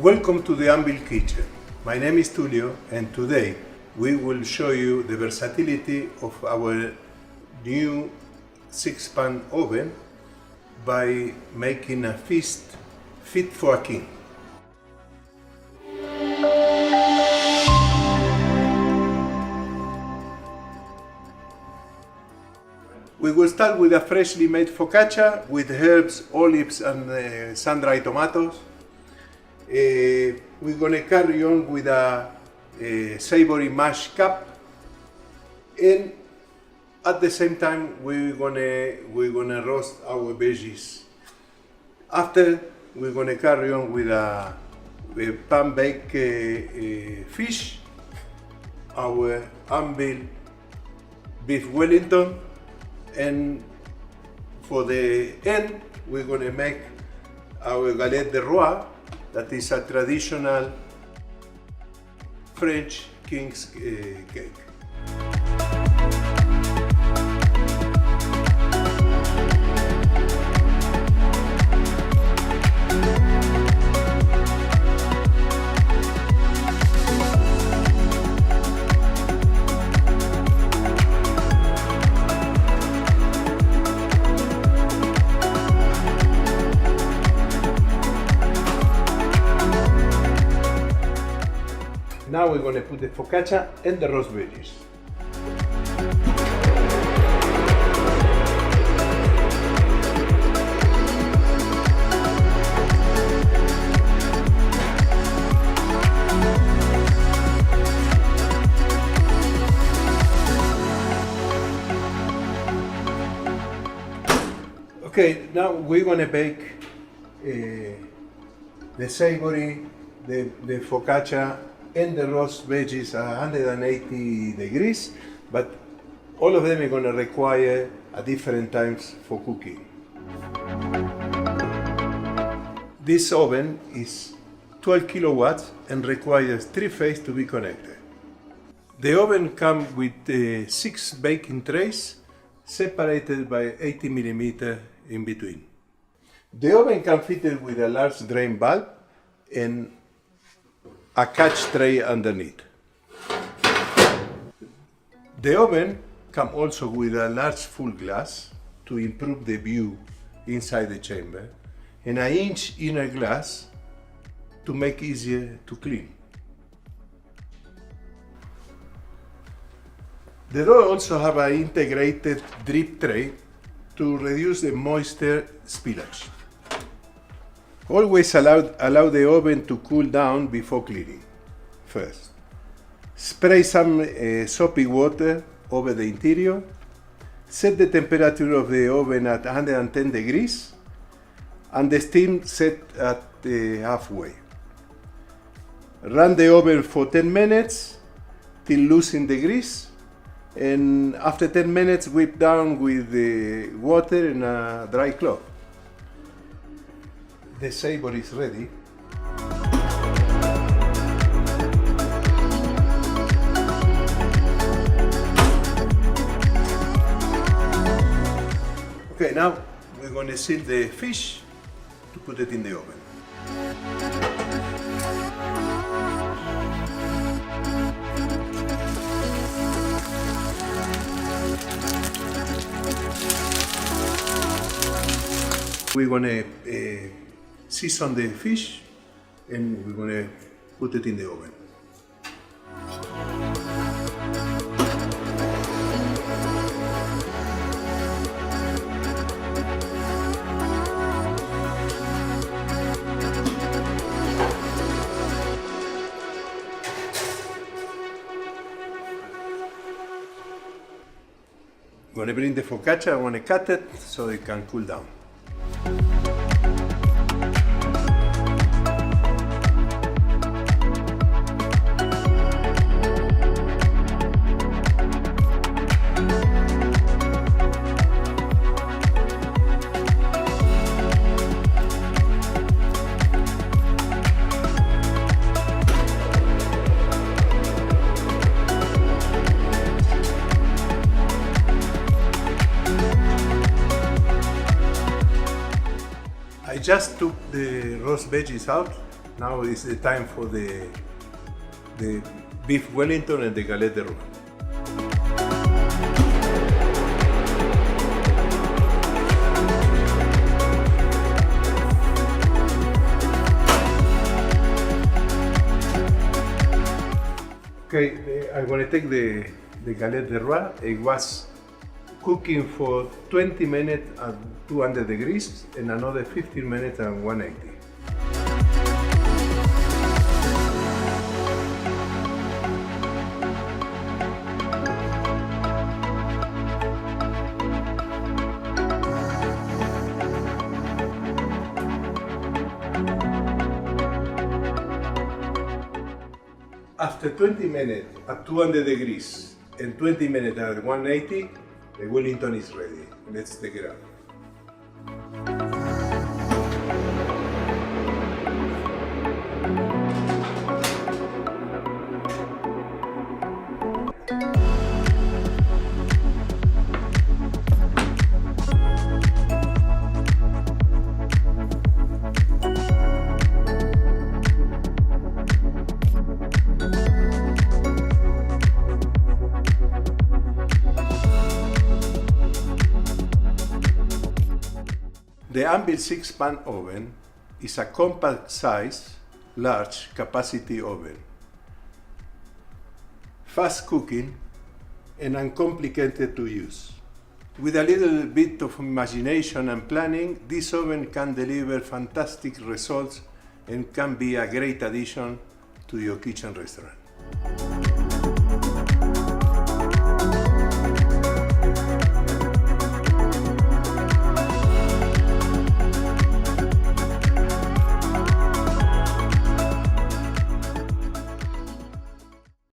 Welcome to the Anvil kitchen. My name is Tulio and today we will show you the versatility of our new 6-pan oven by making a feast fit for a king. We will start with a freshly made focaccia with herbs, olives and sun-dried tomatoes. We're going to carry on with a savory mash cup, and at the same time we're gonna roast our veggies. After, we're going to carry on with a pan-baked fish, our Anvil beef Wellington, and for the end we're going to make our galette de roi, that is a traditional French king's cake. Now we're going to put the focaccia and the roast veggies. Okay, now we're going to bake the savory, the focaccia and the roast veggies at 180 degrees, but all of them are going to require at different times for cooking. This oven is 12 kilowatts and requires 3 phases to be connected. The oven comes with 6 baking trays separated by 80 millimeters in between. The oven comes fitted with a large drain valve and a catch tray underneath. The oven comes also with a large full glass to improve the view inside the chamber, and an inch inner glass to make easier to clean. The door also have an integrated drip tray to reduce the moisture spillage. Always allow the oven to cool down before cleaning. First, spray some soapy water over the interior. Set the temperature of the oven at 110 degrees and the steam set at halfway. Run the oven for 10 minutes till loosen the grease, and after 10 minutes whip down with the water and a dry cloth. The savory is ready. Okay, now we're going to seal the fish to put it in the oven. We're going to season the fish and we're going to put it in the oven. I'm going to bring the focaccia, I'm going to cut it so it can cool down. I just took the roast veggies out. Now is the time for the beef Wellington and the galette de Roi. Okay, I'm going to take the galette de Roi. It was cooking for 20 minutes at 200 degrees and another 15 minutes at 180. After 20 minutes at 200 degrees and 20 minutes at 180, the Wellington is ready. Let's take it out. The Anvil 6-pan oven is a compact size, large capacity oven. Fast cooking and uncomplicated to use. With a little bit of imagination and planning, this oven can deliver fantastic results and can be a great addition to your kitchen restaurant.